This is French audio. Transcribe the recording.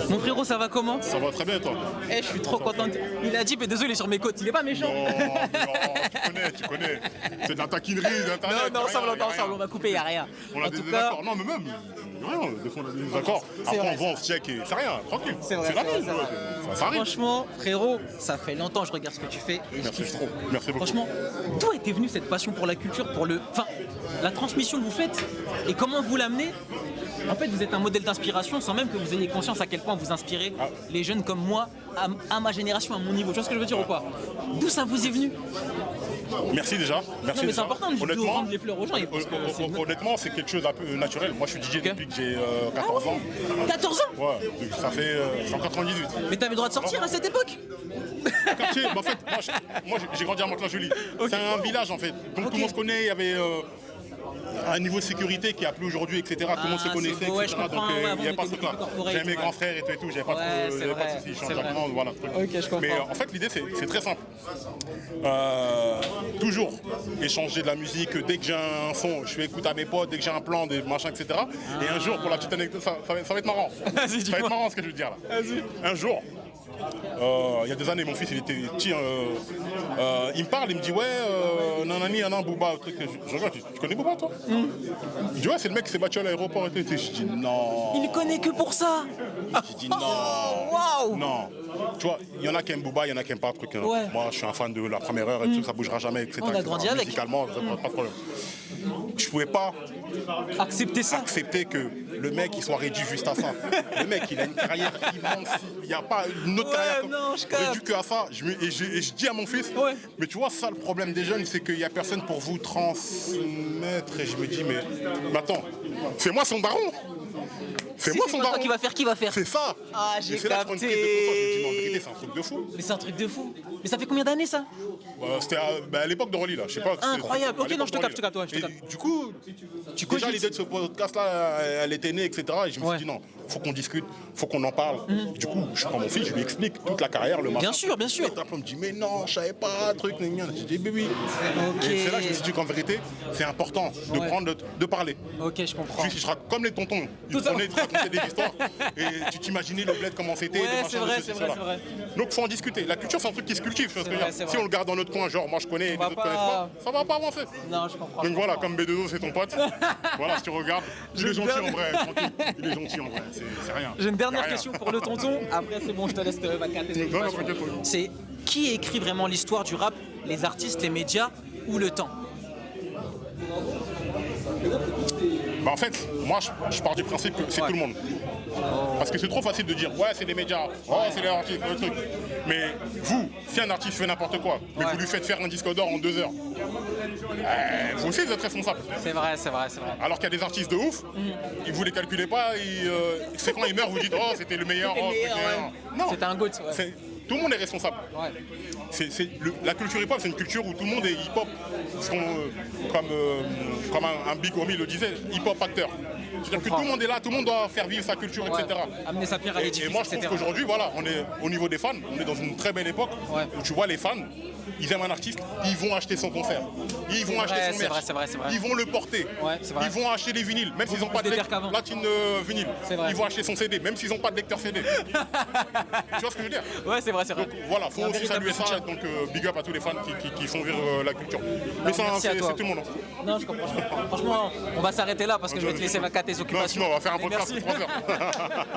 Mon frérot, ça va comment? Ça va très bien, toi? Eh, je suis trop content. Il a dit, mais désolé, il est sur mes côtes. Il est pas méchant. Non, tu connais. C'est de la taquinerie, d'internet. Non, ensemble, on va couper, il n'y a rien. On a des désaccords. Non, mais même, rien, des fois on a des désaccords. Après, on va, on se check et c'est rien, tranquille. C'est vrai, la vie, ça arrive. Franchement, frérot, ça fait longtemps que je regarde ce que tu fais et je kiffe trop. Merci beaucoup. Franchement, d'où était venue cette passion pour la culture, pour la transmission que vous faites et comment vous l'amenez? En fait, vous êtes un modèle d'inspiration sans même que vous ayez conscience à quel point vous inspirez les jeunes comme moi, à ma génération, à mon niveau. Tu vois ce que je veux dire ou pas? D'où ça vous est venu? Merci déjà. Merci non, mais c'est déjà. important de rendre les fleurs aux gens. Honnêtement, c'est quelque chose d'un peu naturel. Moi, je suis DJ depuis que j'ai 14 ans. 14 ans? Ouais, ça fait en 98. Mais t'avais le droit de sortir à cette époque? Quartier, en fait, moi j'ai grandi à Mantes-la-Jolie. C'est un village en fait. Donc tout le monde se connaît, il y avait un niveau de sécurité qui a plus aujourd'hui, etc. Tout le monde se connaissait, ouais, etc. Donc il n'y avait pas ce truc-là. J'avais mes grands frères et tout, j'avais pas de soucis, je change directement, voilà. Ok, je comprends. Mais en fait, l'idée c'est très simple. Toujours échanger de la musique, dès que j'ai un son, je fais écouter à mes potes, dès que j'ai un plan, des machins, etc. Et un jour, pour la petite anecdote, ça va être marrant. Ça va être marrant ce que je veux dire là. Un jour, il y a des années, mon fils il était petit, il me parle, il me dit ouais, nanani, nanan, Booba, truc. Je regarde, tu connais Booba toi? Il me dit ouais, c'est le mec qui s'est battu à l'aéroport et tout. Je dis non. Il connaît que pour ça. Je dis non. Waouh. Non. Tu vois, il y en a qui aiment Booba, il y en a qui n'aiment pas le truc. Ouais. Moi, je suis un fan de La Première Heure et tout, ça bougera jamais, etc. On a grandi avec. Musicalement, pas de problème. Je pouvais pas accepter ça. Accepter que le mec il soit réduit juste à ça. Le mec il a une carrière immense. Il n'y a pas une autre carrière réduit que à ça. Et je dis à mon fils, mais tu vois ça le problème des jeunes, c'est qu'il n'y a personne pour vous transmettre. Et je me dis mais attends, c'est moi son baron. C'est moi son baron. Qui va faire? C'est ça. Ah, j'ai capté. Là, je prends une prise de conscience, je me dis, non, en vérité, c'est un truc de fou. Mais c'est un truc de fou. Mais ça fait combien d'années ça? C'était à l'époque de Rolly là, je sais pas. Incroyable. Ok, non, je te capte, Du coup, déjà l'idée de ce podcast là, elle était née, etc. Et je me suis dit non, faut qu'on discute, faut qu'on en parle. Du coup, je prends mon fils, je lui explique toute la carrière, le machin. Bien sûr. Et après, on me dit mais non, je savais pas, truc, j'ai dit oui. Et c'est là que je me suis dit qu'en vérité, c'est important de prendre, de parler. Ok, je comprends. Je serai comme les tontons, ils prenaient, ils racontaient des histoires. Et tu t'imaginais le bled comment c'était. C'est vrai. Donc faut en discuter. La culture c'est un truc qui se cultive. Si on le garde dans notre coin, genre moi je connais, les autres connaissent pas, ça va pas avancer. Non, je comprends. Donc voilà, comme B2O c'est ton pote. Voilà, si tu regardes, il est gentil en vrai, tranquille. Il est gentil en vrai, c'est rien. J'ai une dernière question pour le tonton. Après c'est bon, je te laisse vacater. C'est qui écrit vraiment l'histoire du rap? Les artistes, les médias ou le temps? En fait, moi je pars du principe que c'est tout le monde. Parce que c'est trop facile de dire ouais c'est les médias, c'est les artistes, le truc. Mais vous, si un artiste fait n'importe quoi, mais vous lui faites faire un disque d'or en 2 heures, vous aussi vous êtes responsable. C'est vrai. Alors qu'il y a des artistes de ouf, vous les calculez pas, c'est quand ils meurent vous dites oh c'était le meilleur. Non, c'était un goat. Tout le monde est responsable. La culture hip-hop, c'est une culture où tout le monde est hip-hop. Comme un Big Homie le disait, hip-hop acteur. C'est-à-dire que tout le monde est là, tout le monde doit faire vivre sa culture, etc. Amener sa pierre à l'édifice, et moi, je trouve qu'aujourd'hui, voilà, on est au niveau des fans, on est dans une très belle époque où tu vois les fans, ils aiment un artiste, ils vont acheter son concert, ils vont acheter son merch, c'est vrai. ils vont le porter, ils vont acheter les vinyles, même s'ils n'ont pas de platine vinyle, ils vont acheter son CD, même s'ils n'ont pas de lecteur CD. Tu vois ce que je veux dire? Ouais, c'est vrai. Donc voilà, faut aussi saluer ça, donc big up à tous les fans qui font vivre la culture. Mais c'est tout le monde. Non, je comprends. Franchement, on va s'arrêter là parce que je vais te laisser vacater tes occupations. Non, sinon on va faire un podcast de 3 heures.